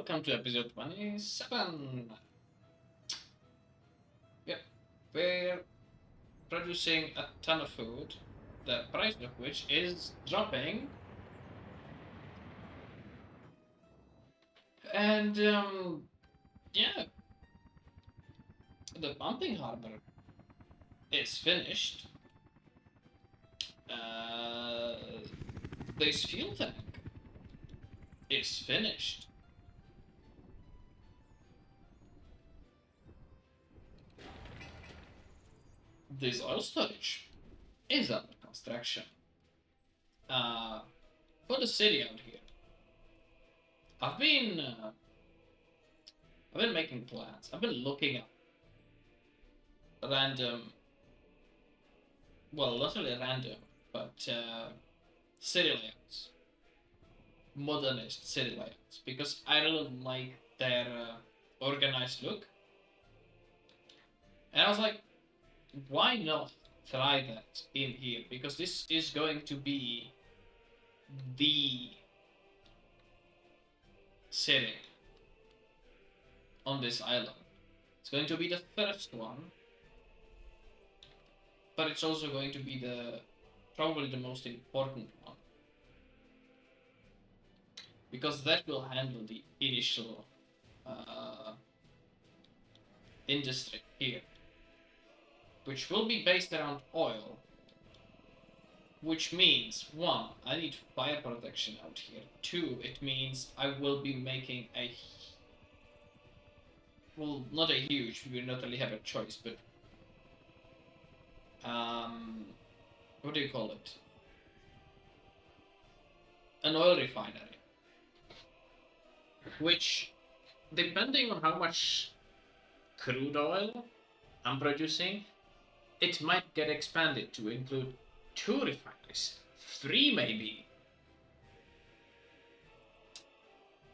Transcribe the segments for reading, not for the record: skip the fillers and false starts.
welcome to episode 27. Yep, we're producing a ton of food, the price of which is dropping. And, yeah, the pumping harbor is finished. Uh, this fuel tank is finished. This oil storage is under construction. For the city out here, I've been uh, I've been making plans. I've been looking at random, well, not really random, but city layouts, modernist city layouts, because I really like their organized look. And I was like, why not try that in here? Because this is going to be the city on this island. It's going to be the first one, but it's also going to be the probably the most important one because that will handle the initial uh, industry here, which will be based around oil. Which means, one, I need fire protection out here. Two, it means I will be making a, well, not a huge, we not really have a choice, but what do you call it? An oil refinery, which, depending on how much crude oil I'm producing, it might get expanded to include 2 refineries, 3 maybe.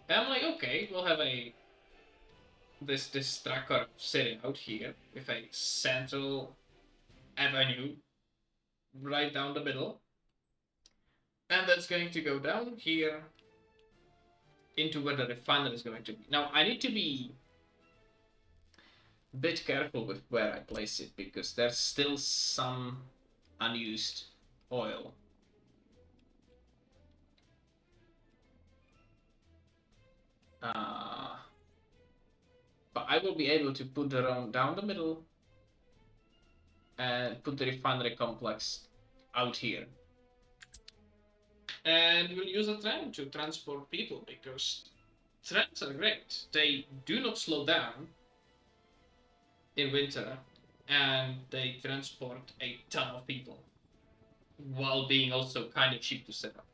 And I'm like, okay, we'll have this tracker sitting out here with a central avenue right down the middle, and that's going to go down here into where the refinery is going to be. Now I need to be a bit careful with where I place it because there's still some unused oil. But I will be able to put the road down the middle and put the refinery complex out here. And we'll use a tram to transport people because trams are great. They do not slow down in winter and they transport a ton of people while being also kind of cheap to set up.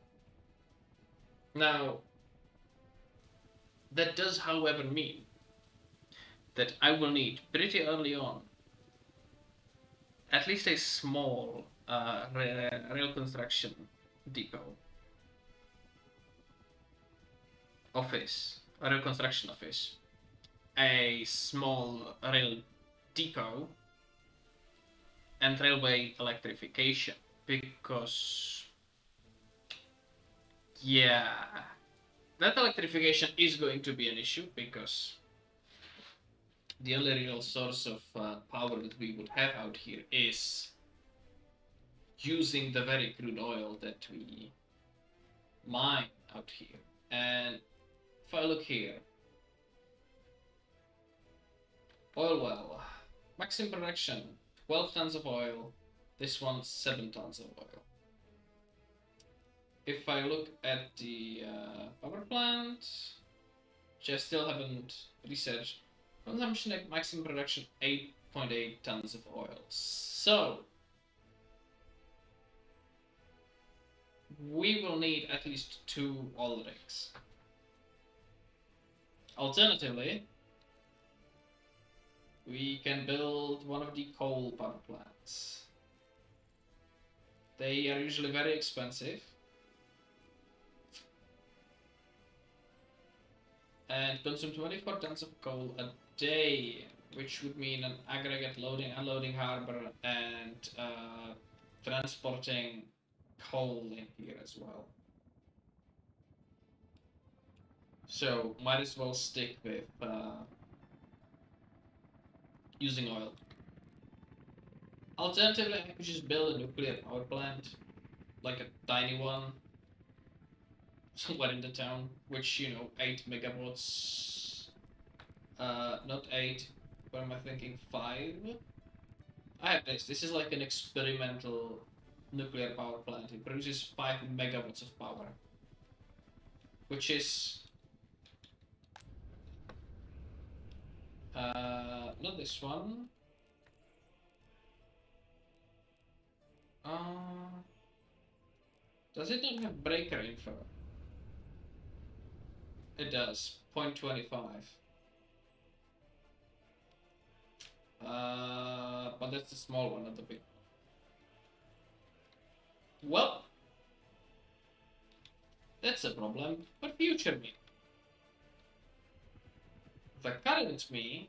Now, that does, however, mean that I will need pretty early on at least a small rail construction depot office, a rail construction office, a small rail depot, and railway electrification because, yeah, that electrification is going to be an issue because the only real source of power that we would have out here is using the very crude oil that we mine out here. And if I look here, oil well, maximum production 12 tons of oil, this one's 7 tons of oil. If I look at the power plant, which I still haven't researched, consumption at maximum production 8.8 tons of oil. So we will need at least 2 oil rigs. Alternatively, we can build one of the coal power plants. They are usually very expensive and consume 24 tons of coal a day, which would mean an aggregate loading, unloading harbor, and transporting coal in here as well. So might as well stick with using oil. Alternatively, I could just build a nuclear power plant, like a tiny one, somewhere in the town, which, 8 megawatts. Not 8. What am I thinking? 5? I have this. This is like an experimental nuclear power plant. It produces 5 megawatts of power, which is not this one. Uh, does it not have breaker info? It does. 0.25. But that's the small one, not the big one. Well, that's a problem. But future me. The current me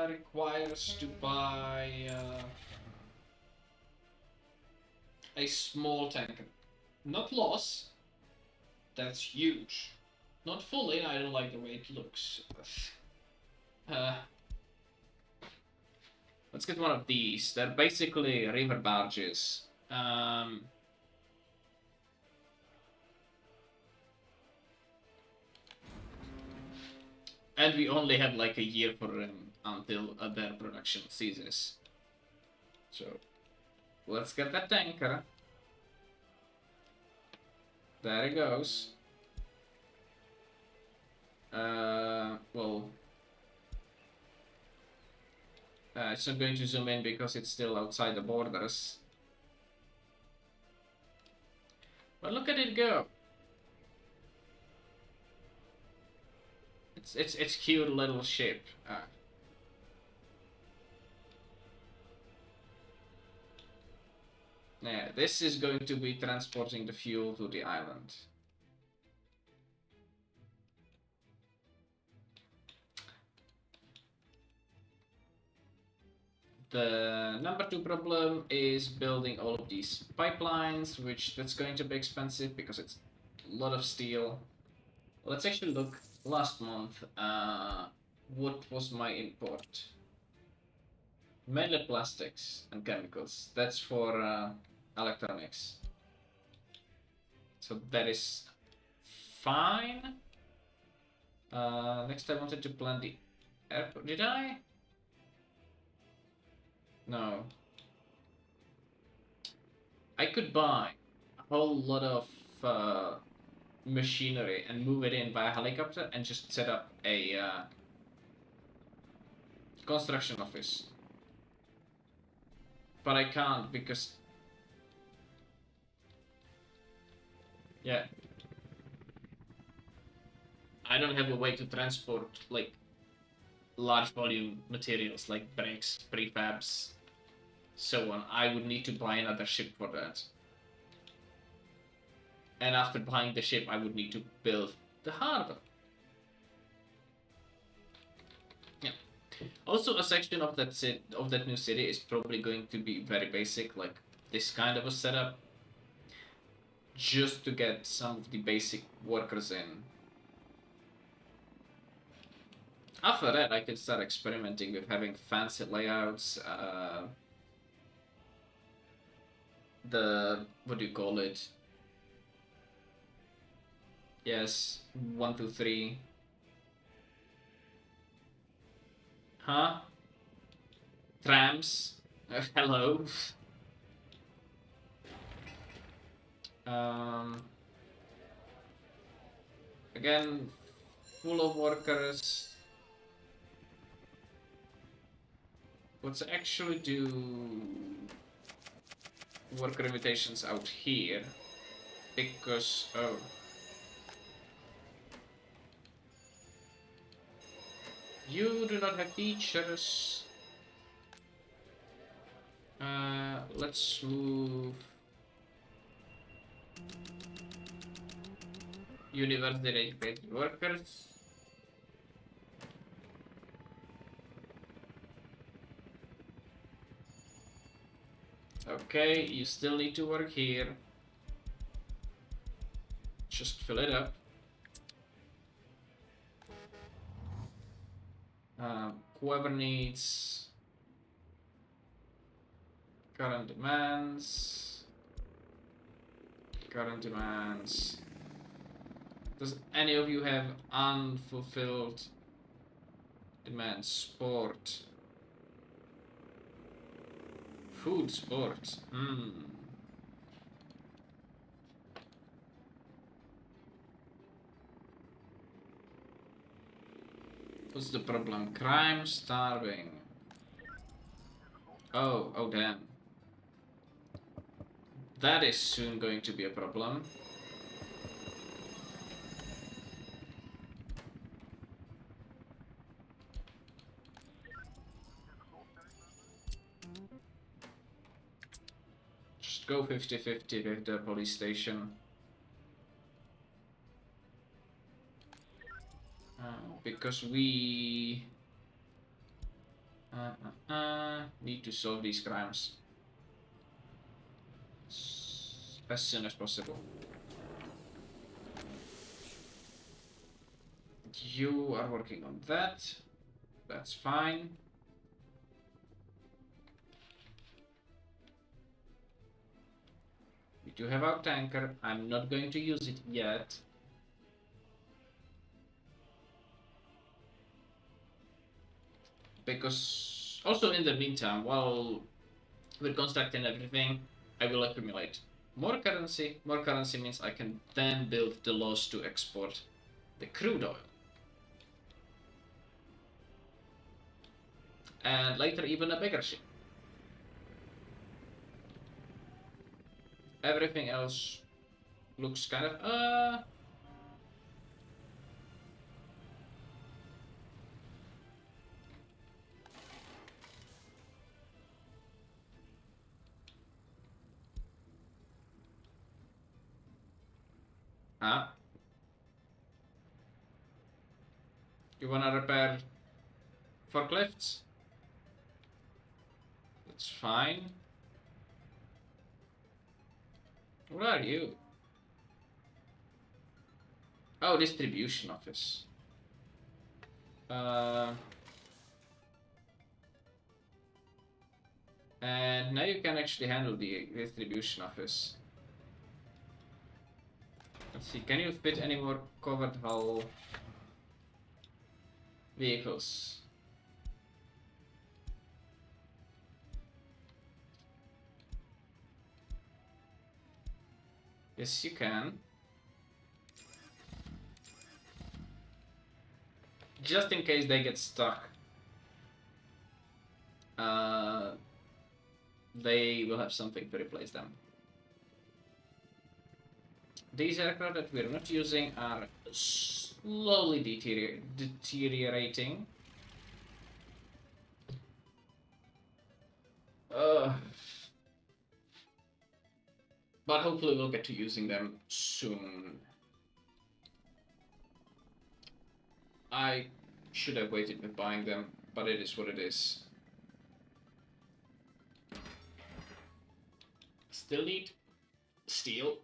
requires to buy a small tanker. Not loss. That's huge. Not fully. I don't like the way it looks. Uh, let's get one of these. They're basically river barges. And we only have like a year for them until their production ceases. So let's get that tanker. There it goes. Well, it's not going to zoom in because it's still outside the borders. But look at it go. It's cute little ship. Yeah, this is going to be transporting the fuel to the island. The number 2 problem is building all of these pipelines, which that's going to be expensive because it's a lot of steel. Let's actually look last month. What was my import? Mainly plastics and chemicals. That's for electronics. So that is fine. Next I wanted to plan the airport. Did I? No. I could buy a whole lot of machinery and move it in by helicopter and just set up a construction office. But I can't because... Yeah. I don't have a way to transport, like, large volume materials like bricks, prefabs, so on. I would need to buy another ship for that. And after buying the ship, I would need to build the harbor. Yeah. Also, a section of that new city is probably going to be very basic, like this kind of a setup, just to get some of the basic workers in. After that, I can start experimenting with having fancy layouts. What do you call it? Yes, 1, 2, 3. Huh? Trams? Hello. Um, Again, full of workers. Let's actually do worker invitations out here because you do not have teachers. Let's move university educated workers. Okay, you still need to work here. just fill it up. Whoever needs current demands. Does any of you have unfulfilled demands? Sport. Food sport. What's the problem? Crime, starving. Oh damn. That is soon going to be a problem. Just go 50-50 with the police station. Because we need to solve these crimes as soon as possible. You are working on that. That's fine. We do have our tanker. I'm not going to use it yet. Because also in the meantime, while we're constructing everything, I will accumulate more currency. More currency means I can then build the laws to export the crude oil. And later even a bigger ship. Everything else looks kind of you wanna repair forklifts? That's fine. Where are you? Oh, distribution office. And now you can actually handle the distribution office. Let's see, can you fit any more covered hull vehicles? Yes, you can. Just in case they get stuck. They will have something to replace them. These aircraft that we're not using are slowly deteriorating. But hopefully we'll get to using them soon. I should have waited with buying them, but it is what it is. Still need steel.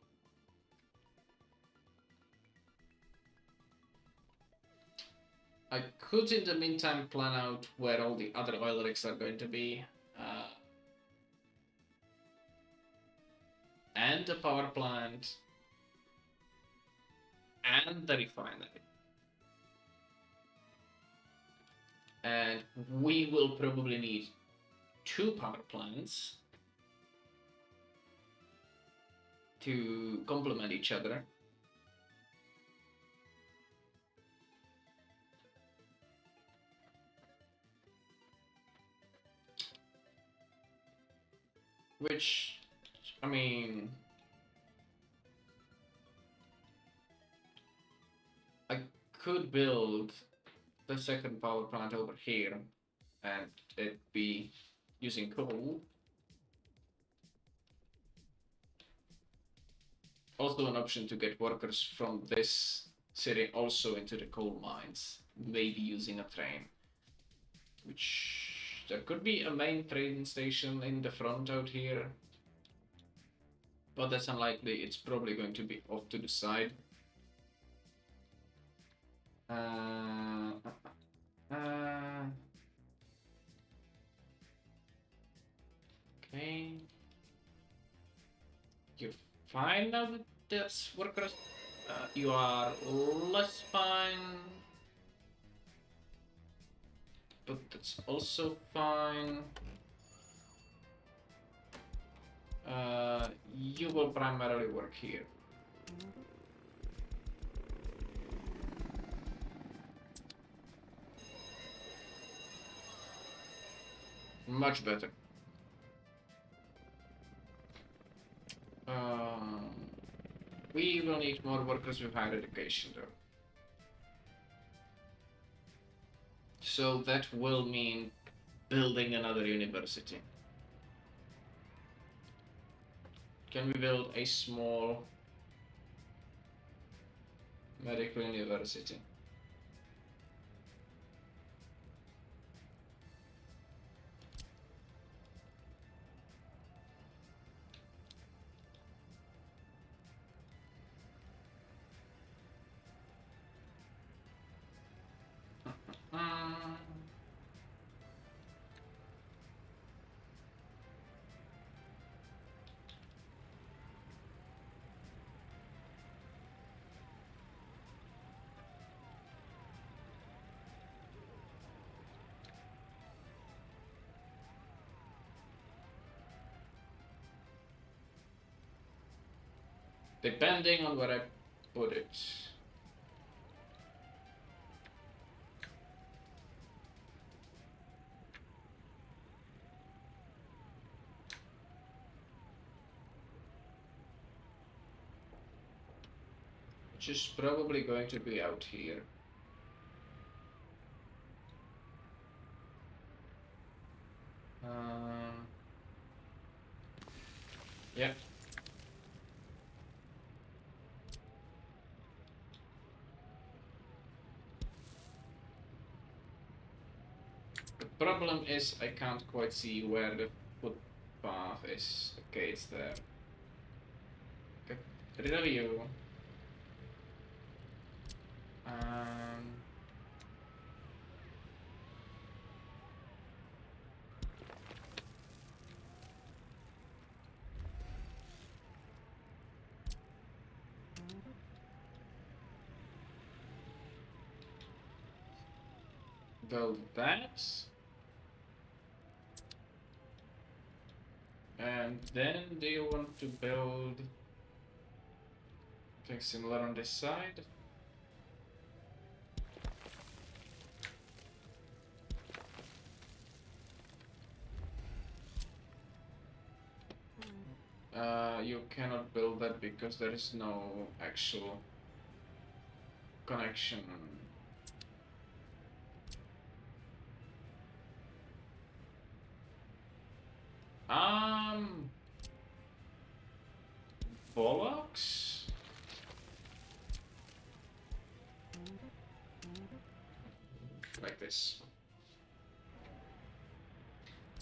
I could in the meantime plan out where all the other oil rigs are going to be. And the power plant. And the refinery. And we will probably need 2 power plants to complement each other. Which, I mean, I could build the second power plant over here and it be using coal. Also an option to get workers from this city also into the coal mines, maybe using a train. Which there could be a main train station in the front out here. But that's unlikely, it's probably going to be off to the side. Uh, uh, okay. You're fine now with this workers. You are less fine, but that's also fine. You will primarily work here. Much better. Um, we will need more workers with higher education, though. So that will mean building another university. Can we build a small medical university? Um, Depending on where I put it. Which is probably going to be out here. Yeah. The problem is I can't quite see where the footpath is. Okay, it's there. Get rid of you. Build that. And then do you want to build something similar on this side? You cannot build that because there is no actual connection. Bollocks? Like this.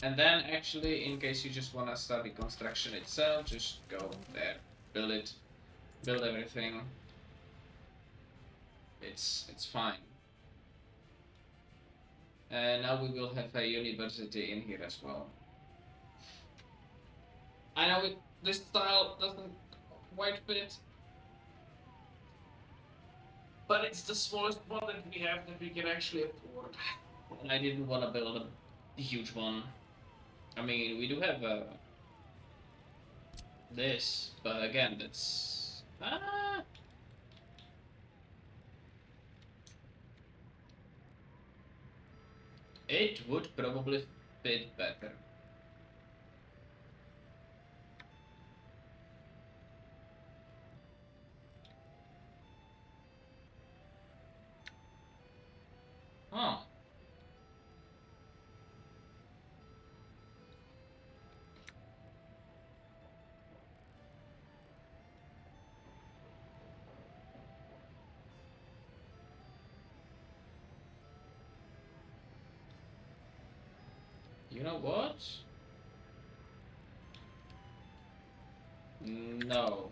And then actually, in case you just want to start the construction itself, just go there, build it, build everything. It's fine. And now we will have a university in here as well. I know this style doesn't quite fit, but it's the smallest one that we have that we can actually afford. And I didn't want to build a huge one. I mean, we do have this, but again, that's it would probably fit better. Oh. You know what? No.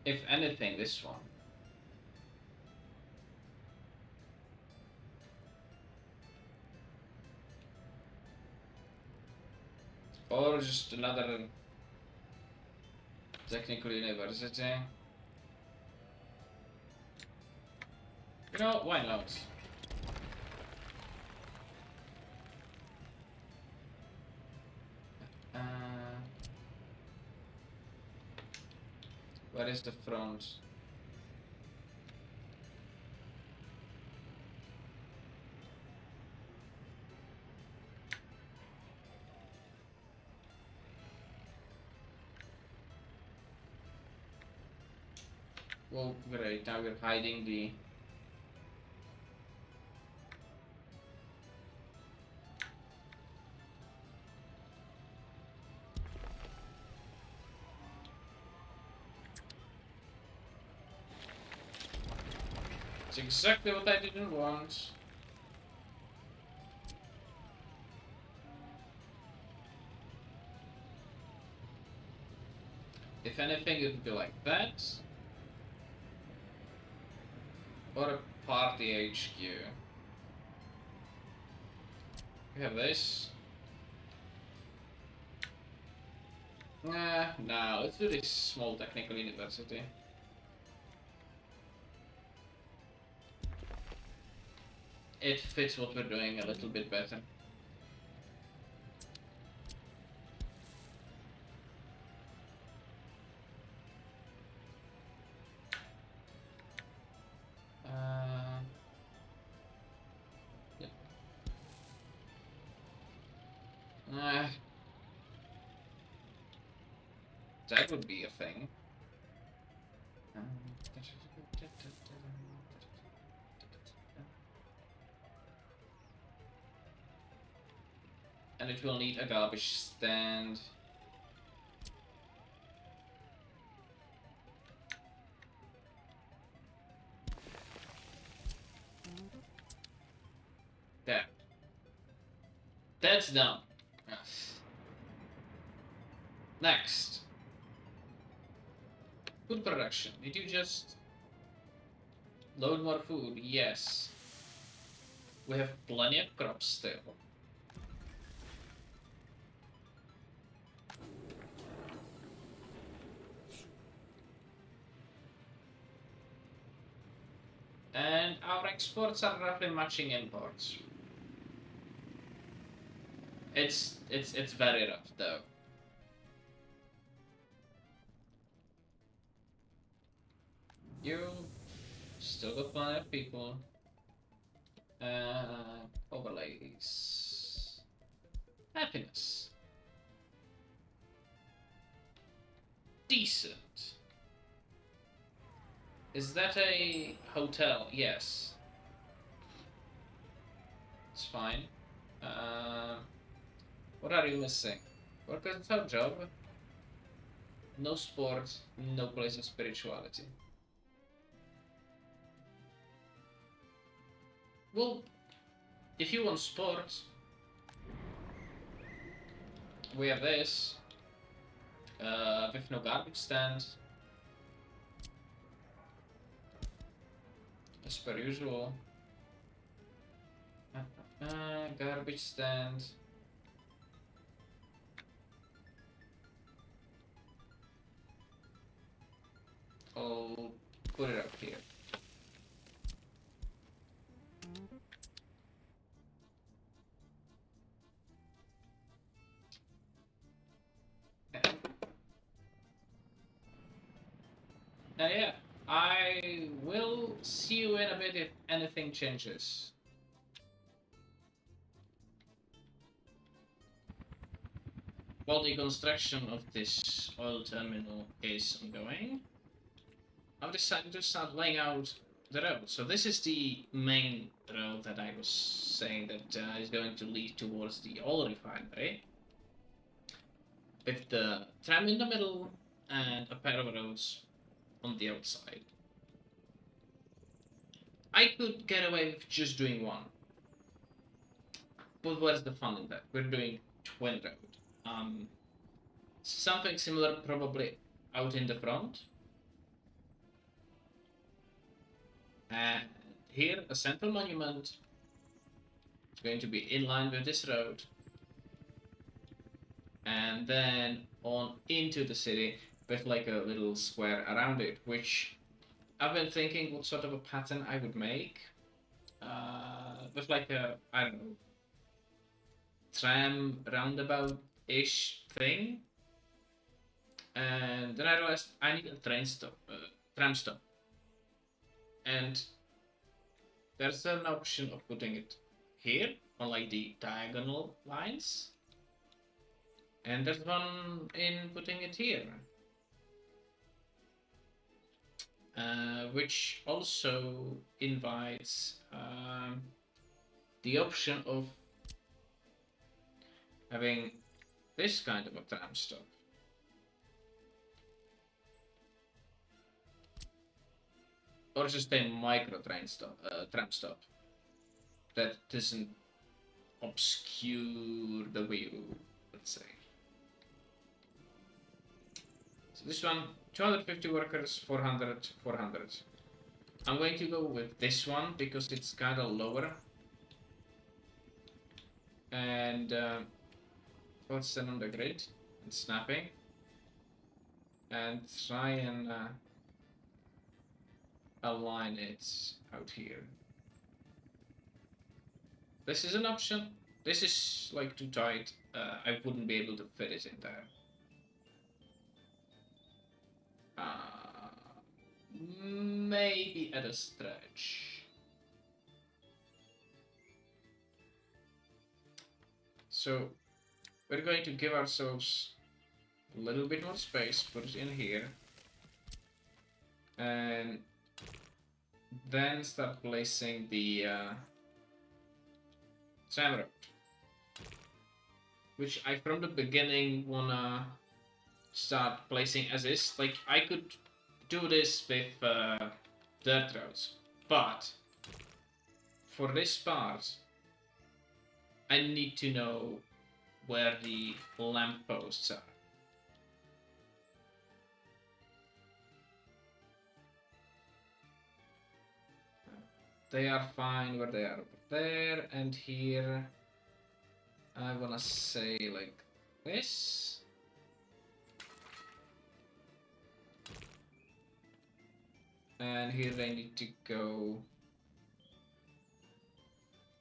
If anything, this one. Or just another technical university. You know, why not? Uh, where is the front? Well, great. Now we're hiding the. It's exactly what I didn't want. If anything, it would be like that. Or a party HQ. We have this. No, let's do this small technical university. It fits what we're doing a little bit better. Yep. That would be a thing. And it will need a garbage stand. There. That's done. Yes. Next. Food production. Did you just load more food? Yes. We have plenty of crops still. And our exports are roughly matching imports. It's very rough though. You still got plenty of people. Overlays. Happiness. Decent. Is that a hotel? Yes. It's fine. What are you missing? Work as a job. No sport, no place of spirituality. Well, if you want sport, we have this. With no garbage stand. As per usual. Garbage stand. I'll put it up here. Yeah, I will see you in a bit if anything changes. While the construction of this oil terminal is ongoing, I've decided to start laying out the road. So this is the main road that I was saying that is going to lead towards the oil refinery, with the tram in the middle and a pair of roads on the outside. I could get away with just doing one, but where's the fun in that? We're doing twin road. Something similar probably out in the front. And here, a central monument is going to be in line with this road. And then on into the city with like a little square around it, which I've been thinking what sort of a pattern I would make. With like a, I don't know, tram roundabout-ish thing. And then I realized I need a tram stop. And there's an option of putting it here on like the diagonal lines. And there's one in putting it here. Which also invites the option of having this kind of a tram stop. Or just a micro tram stop that doesn't obscure the view, let's say. So this one, 250 workers, 400, 400. I'm going to go with this one because it's kind of lower. And let's send on the grid and snapping. And try and align it out here. This is an option. This is like too tight. I wouldn't be able to fit it in there. Maybe at a stretch. So we're going to give ourselves a little bit more space, put it in here, and then start placing the tram road, which I from the beginning wanna start placing as is. Like I could do this with dirt roads, but for this part, I need to know where the lampposts are. They are fine where they are over there, and here I wanna say like this. And here I need to go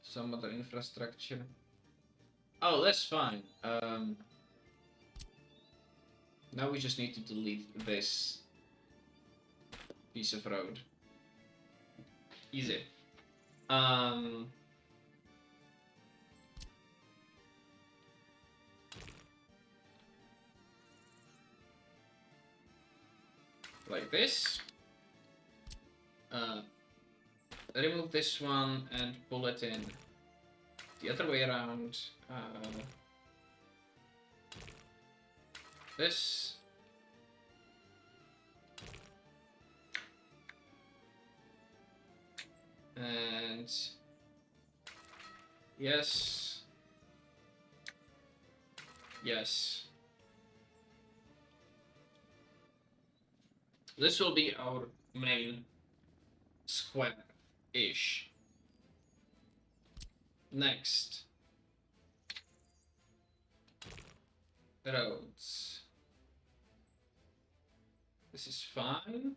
some other infrastructure. Oh, that's fine. Now we just need to delete this piece of road. Easy. Like this. Remove this one and pull it in the other way around. This. And yes. Yes. This will be our main square-ish. Next. Roads. This is fine.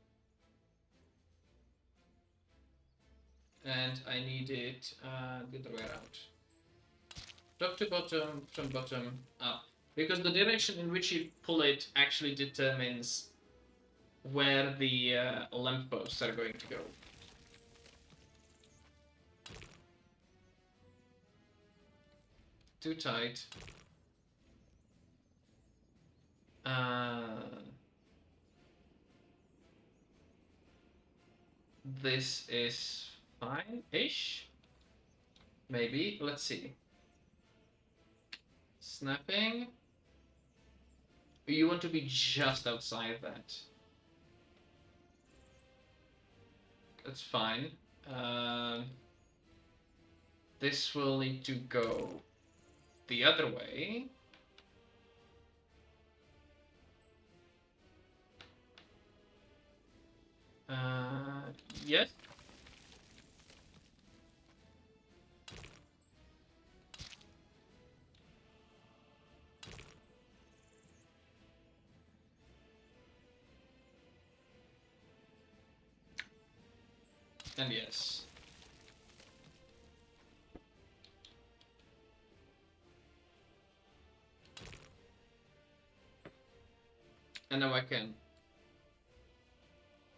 And I need it the other way around. Top to bottom, from bottom up. Because the direction in which you pull it actually determines where the lampposts are going to go. Too tight. This is fine-ish. Maybe. Let's see. Snapping. You want to be just outside that. That's fine. This will need to go the other way. Yes. And yes. And now I can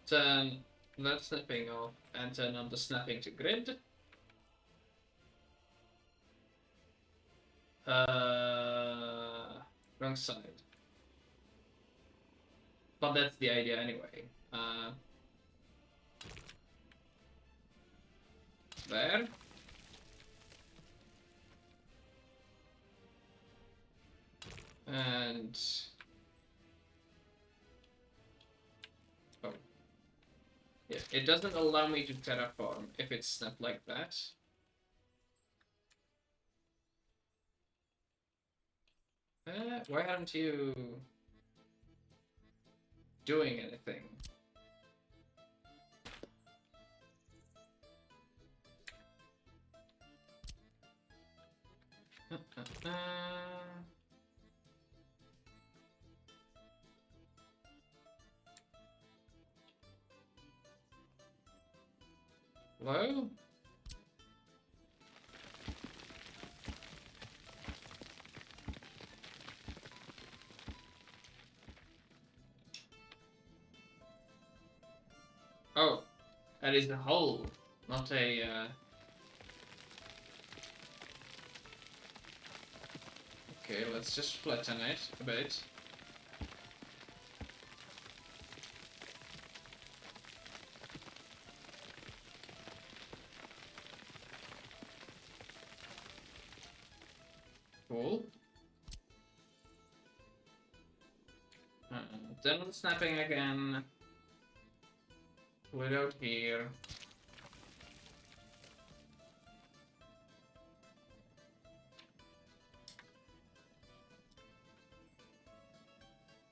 turn that snapping off and turn on the snapping to grid. Wrong side. But that's the idea anyway. There. And oh, yeah, it doesn't allow me to terraform if it's snapped like that. Why aren't you doing anything? Hello? Oh, that is a hole, not a. Okay, let's just flatten it a bit. Cool. Then snapping again. Pull it out here.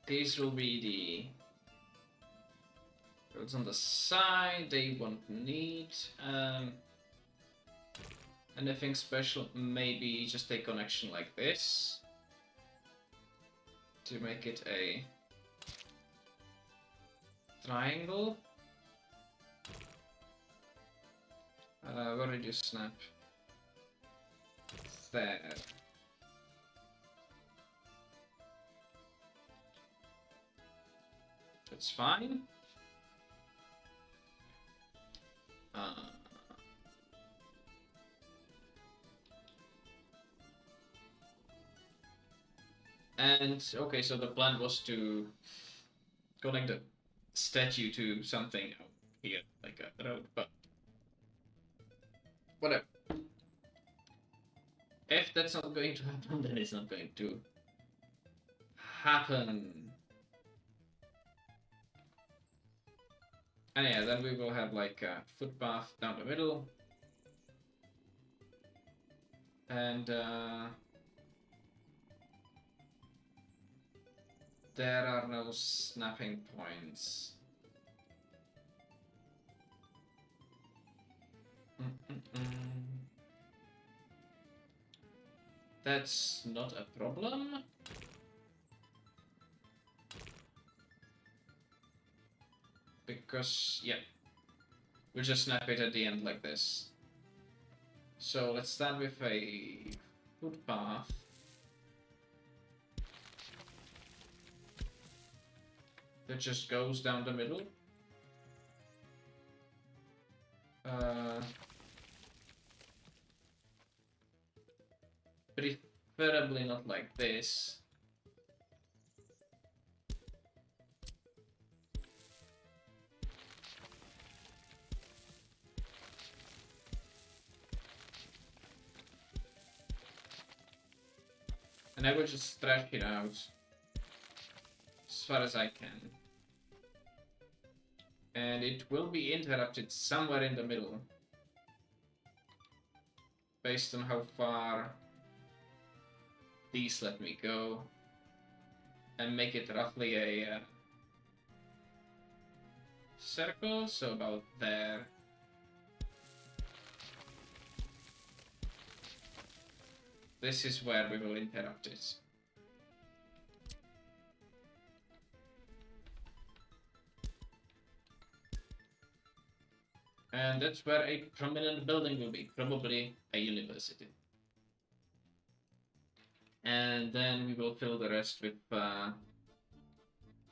These will be the roads on the side. They won't need anything special. Maybe just a connection like this to make it a triangle. Where did you snap? There. That's fine. And okay, so the plan was to connect the statue to something out here, like a road, but whatever. If that's not going to happen, then it's not going to happen. And yeah, then we will have like a footpath down the middle. And there are no snapping points. That's not a problem. Because, yeah, we'll just snap it at the end like this. So let's start with a footpath. That just goes down the middle. Preferably not like this. And I will just stretch it out as far as I can. And it will be interrupted somewhere in the middle, based on how far these let me go, and make it roughly a circle, so about there. This is where we will interrupt it. And that's where a prominent building will be, probably a university. And then we will fill the rest with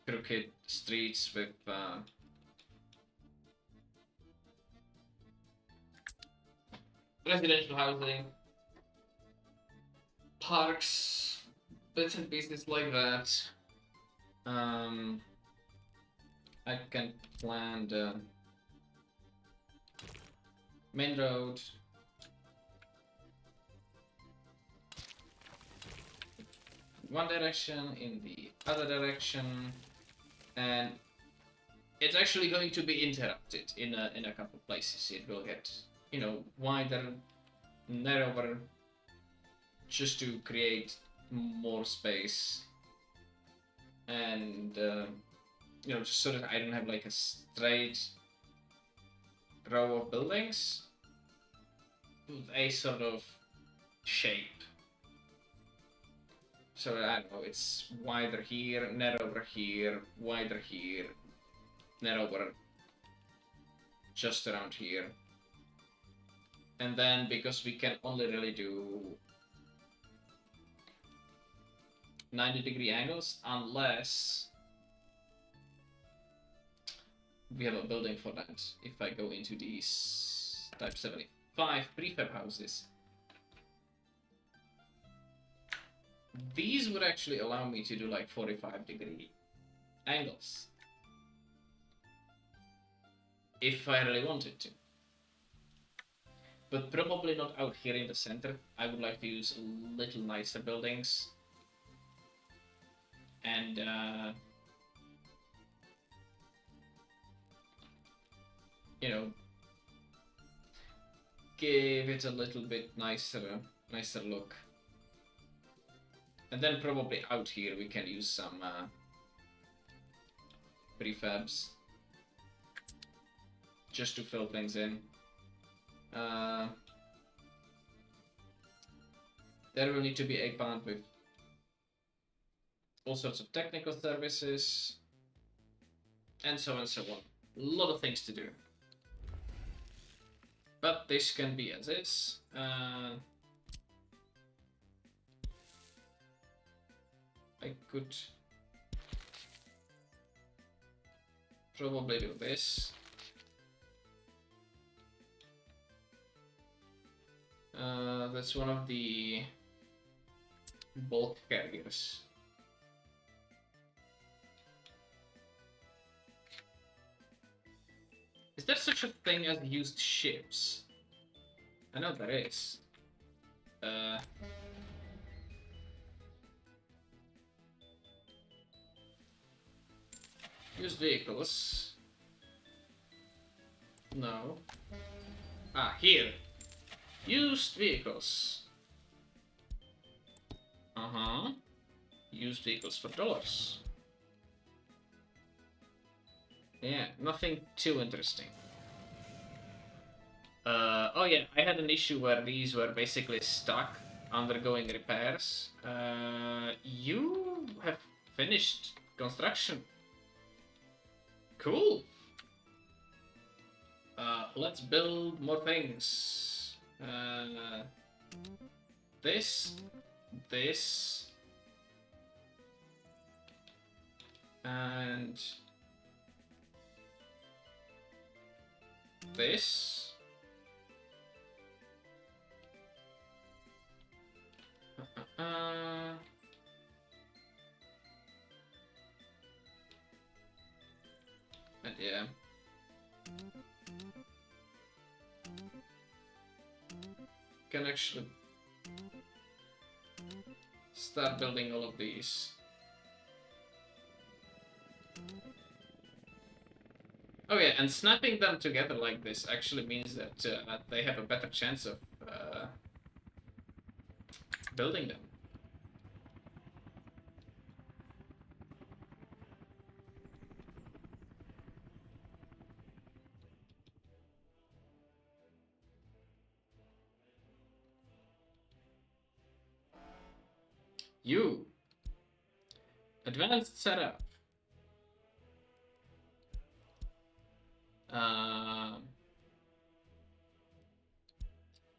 crooked streets with residential housing, parks, bits and pieces like that. I can plan the main road. One direction, in the other direction, and it's actually going to be interrupted in a couple places. It will get, wider, narrower, just to create more space, and just so that I don't have like a straight row of buildings with a sort of shape. So I don't know, it's wider here, narrower here, wider here, narrower just around here. And then because we can only really do 90-degree angles unless we have a building for that. If I go into these type 75 prefab houses, these would actually allow me to do like 45-degree angles if I really wanted to. But probably not out here in the center. I would like to use a little nicer buildings. And give it a little bit nicer look. And then probably out here we can use some prefabs just to fill things in. There will need to be a plant with all sorts of technical services, and so on and so on. A lot of things to do. But this can be as is. I could probably do this. That's one of the bulk carriers. Is there such a thing as used ships? I know there is. Used vehicles. No. Ah, here. Used vehicles. Used vehicles for dollars. Yeah, nothing too interesting. Oh yeah, I had an issue where these were basically stuck, undergoing repairs. You have finished construction. Cool. Let's build more things. This, and this. And yeah. Can actually start building all of these. Oh yeah, and snapping them together like this actually means that they have a better chance of building them. You. Advanced setup.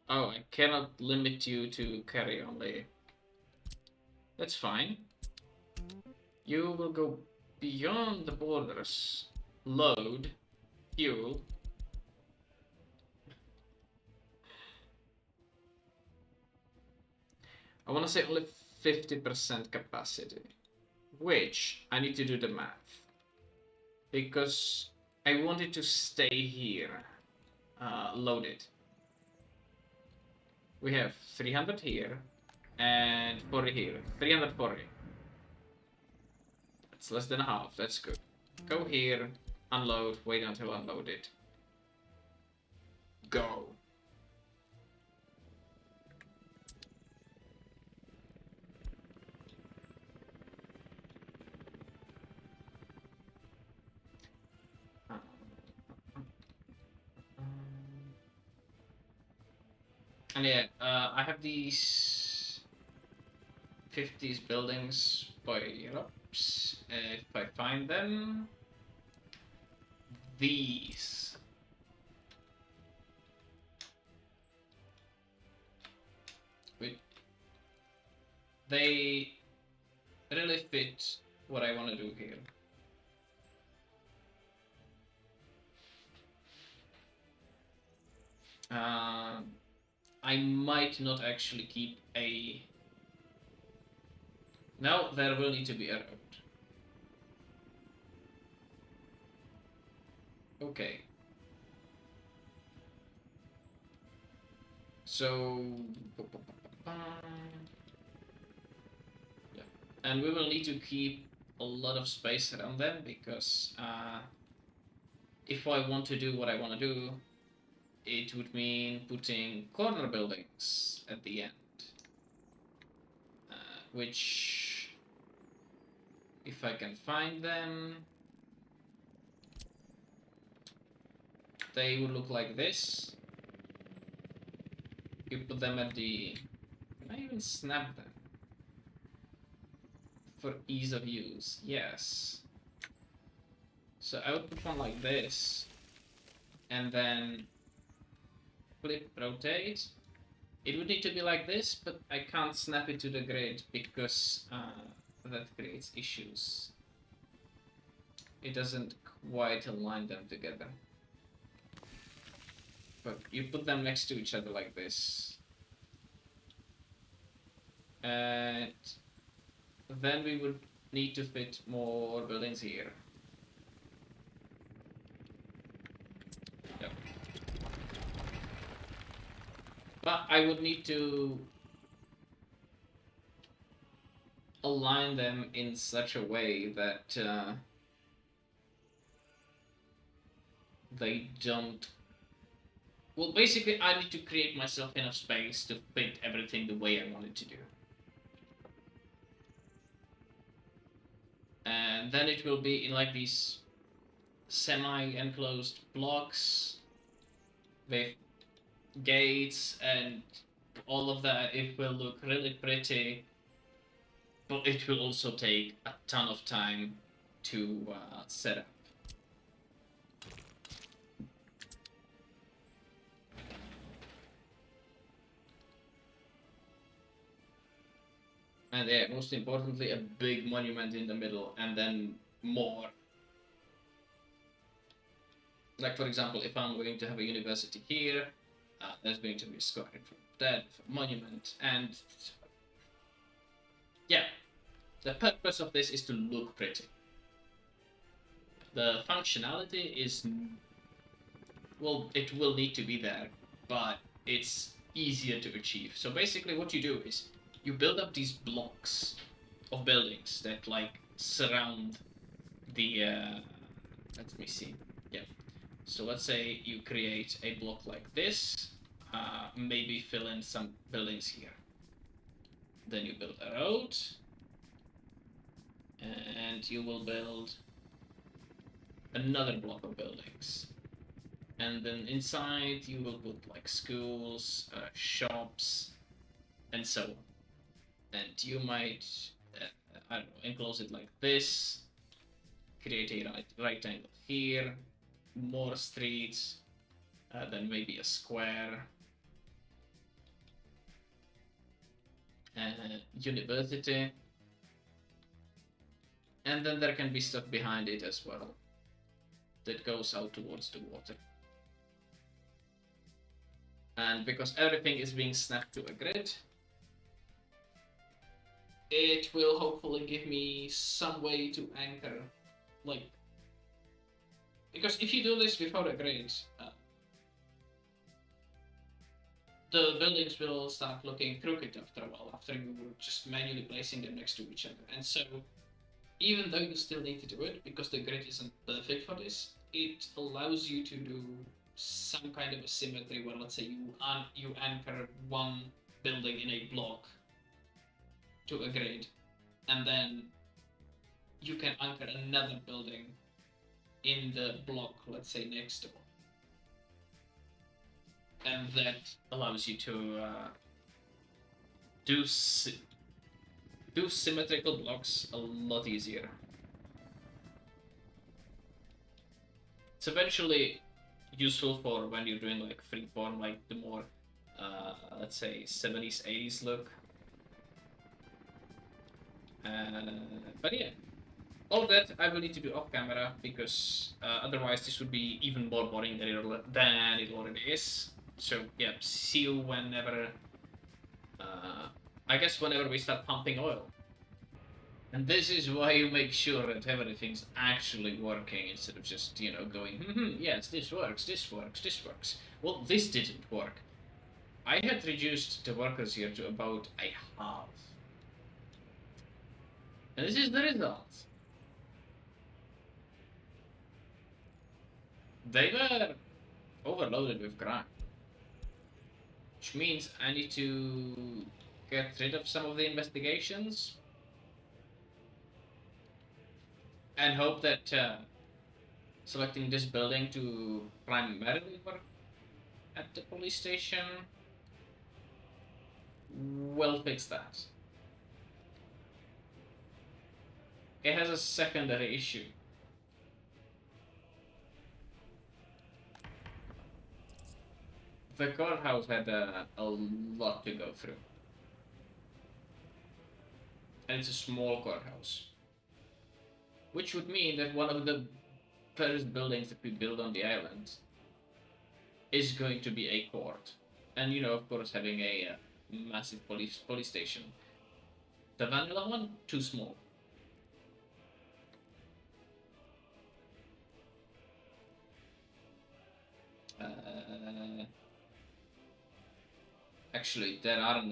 Oh, I cannot limit you to carry only. That's fine. You will go beyond the borders. Load, fuel. I want to say only 50% capacity, which I need to do the math because I want it to stay here, loaded. We have 300 here and 40 here. 340. That's less than half. That's good. Go here, unload, wait until unloaded. Go. And yeah, I have these 50s buildings by Europe's. If I find them, these. Wait. They really fit what I want to do here. I might not actually keep a. No, there will need to be a road. Okay. So. Yeah. And we will need to keep a lot of space around them because if I want to do what I want to do, it would mean putting corner buildings at the end. Which, if I can find them, they would look like this. You put them at the. Can I even snap them? For ease of use, yes. So I would put one like this, and then flip, rotate. It would need to be like this, but I can't snap it to the grid because that creates issues. It doesn't quite align them together. But you put them next to each other like this. And then we would need to fit more buildings here. Yep. But I would need to align them in such a way that they don't. Well, basically, I need to create myself enough space to fit everything the way I want it to do. And then it will be in like these semi-enclosed blocks with gates and all of that. It will look really pretty, but it will also take a ton of time to set up. And yeah, most importantly, a big monument in the middle, and then more. Like, for example, if I'm going to have a university here, there's going to be a square in front of that, a monument, and yeah, the purpose of this is to look pretty. The functionality is, well, it will need to be there, but it's easier to achieve. So basically, what you do is you build up these blocks of buildings that like surround the. Let me see. Yeah. So let's say you create a block like this. Maybe fill in some buildings here. Then you build a road, and you will build another block of buildings. And then inside you will put like schools, shops, and so on. And you might, I don't know, enclose it like this, create a right angle here, more streets, then maybe a square, university, and then there can be stuff behind it as well that goes out towards the water. And because everything is being snapped to a grid, it will hopefully give me some way to anchor, like, because if you do this without a grid, the buildings will start looking crooked after a while, after you were just manually placing them next to each other. And so, even though you still need to do it, because the grid isn't perfect for this, it allows you to do some kind of a symmetry where, let's say, you anchor one building in a block to a grid, and then you can anchor another building in the block, let's say, next door. And that allows you to do symmetrical blocks a lot easier. It's eventually useful for when you're doing like freeform, like the more, let's say, 70s, 80s look. But yeah, all that I will need to do off camera, because otherwise this would be even more boring than it already is. So yeah, see you whenever, I guess whenever we start pumping oil. And this is why you make sure that everything's actually working, instead of just, going, yes, this works, this works, this works. Well, this didn't work. I had reduced the workers here to about a half. And this is the result. They were overloaded with crime. Which means I need to get rid of some of the investigations and hope that selecting this building to primarily work at the police station will fix that. It has a secondary issue. The courthouse had a lot to go through. And it's a small courthouse. Which would mean that one of the first buildings that we build on the island is going to be a court. And, of course, having a massive police station. The vanilla one, too small. Actually, there are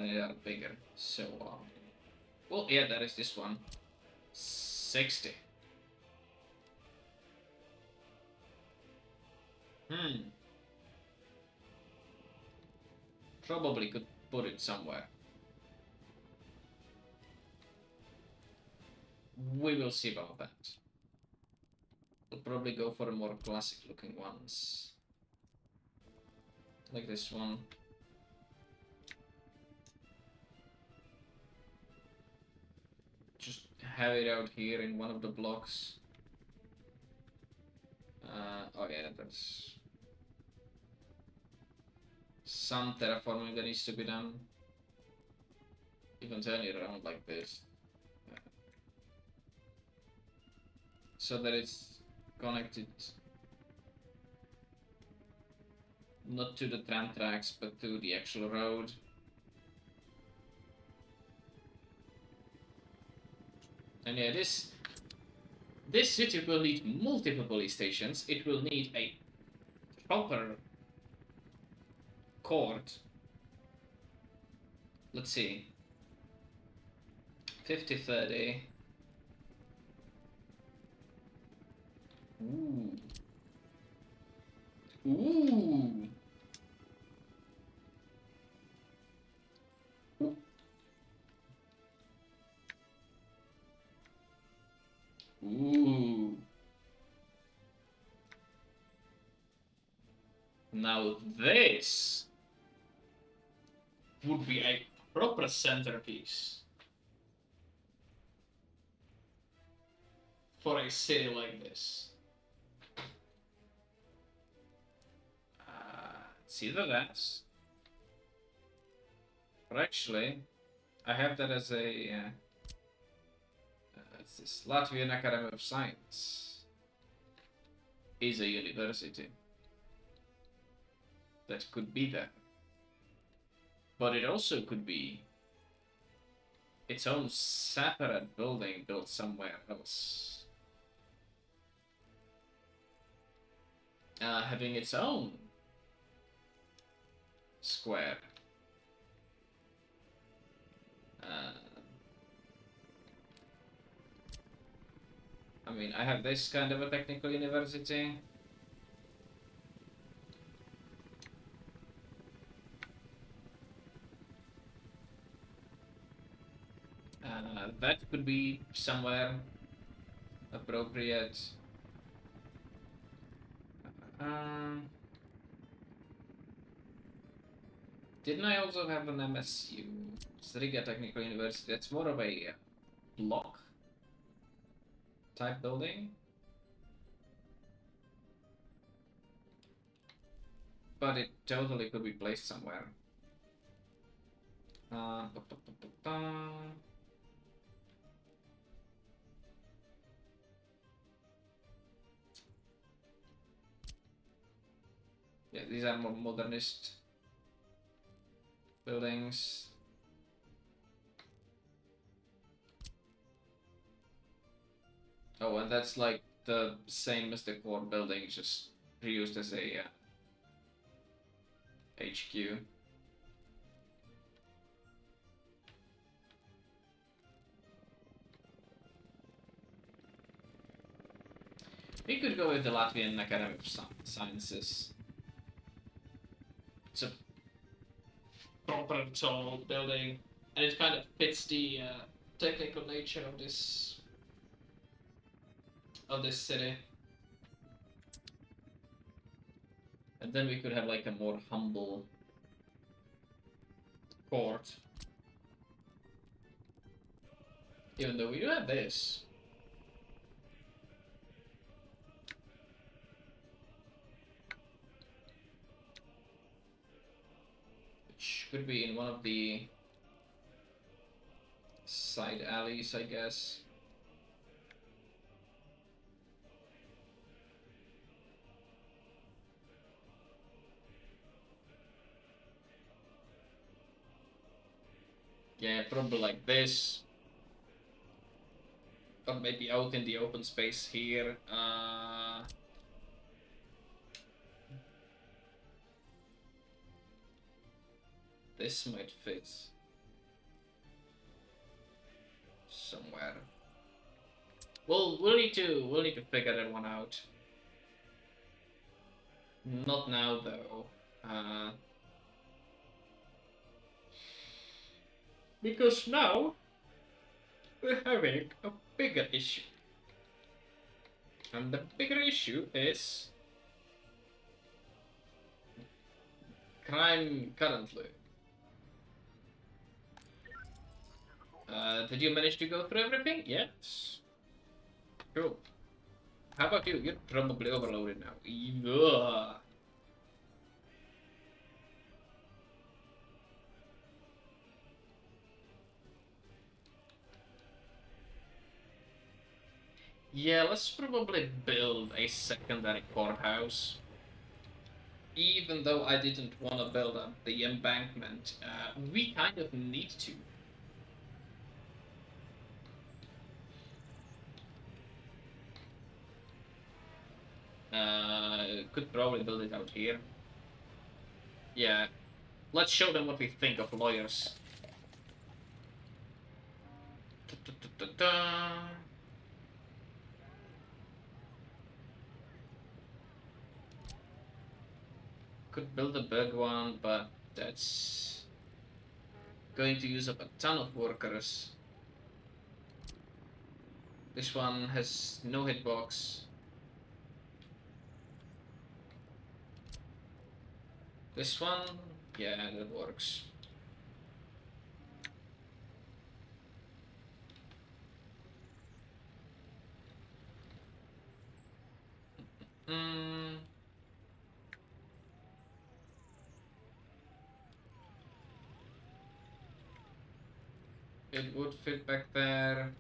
bigger. So, well, yeah, there is this one. 60. Probably could put it somewhere. We will see about that. We'll probably go for the more classic looking ones. Like this one. Just have it out here in one of the blocks. Oh yeah, that's some terraforming that needs to be done. You can turn it around like this. So that it's connected not to the tram tracks, but to the actual road. And yeah, this city will need multiple police stations. It will need a proper court. Let's see. 50-30. Ooh. Ooh. Ooh. Now this would be a proper centerpiece for a city like this. It's either that, or actually, I have that as a. It's this Latvian Academy of Science is a university that could be there, but it also could be its own separate building built somewhere else, having its own square. I mean, I have this kind of a technical university. That could be somewhere appropriate. Didn't I also have an MSU? Riga Technical University. That's more of a block type building. But it totally could be placed somewhere. Yeah, these are more modernist buildings. Oh, and that's like the same as the core building, just reused as a HQ. We could go with the Latvian Academy of Sciences. It's a proper tall building, and it kind of fits the technical nature of this city. And then we could have like a more humble court. Even though we do have this. Which could be in one of the side alleys, I guess. Yeah, probably like this. Or maybe out in the open space here. This might fit somewhere. We'll need to figure that one out. Not now though. Because now we're having a bigger issue. And the bigger issue is crime currently. Did you manage to go through everything? Yes. Cool. How about you? You're probably overloaded now. Ugh. Yeah, let's probably build a secondary courthouse. Even though I didn't want to build up the embankment, we kind of need to. Could probably build it out here. Yeah. Let's show them what we think of lawyers. Could build a big one, but that's going to use up a ton of workers. This one has no hitbox. This one, yeah, that works. It would fit back there.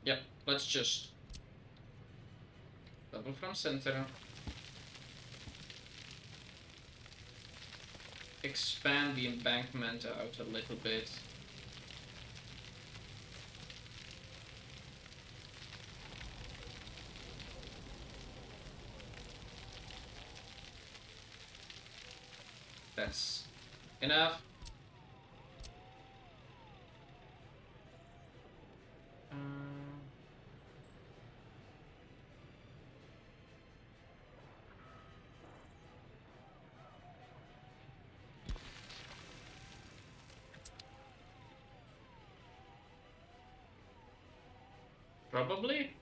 Yep, let's just double from center. Expand the embankment out a little bit. That's enough. Probably.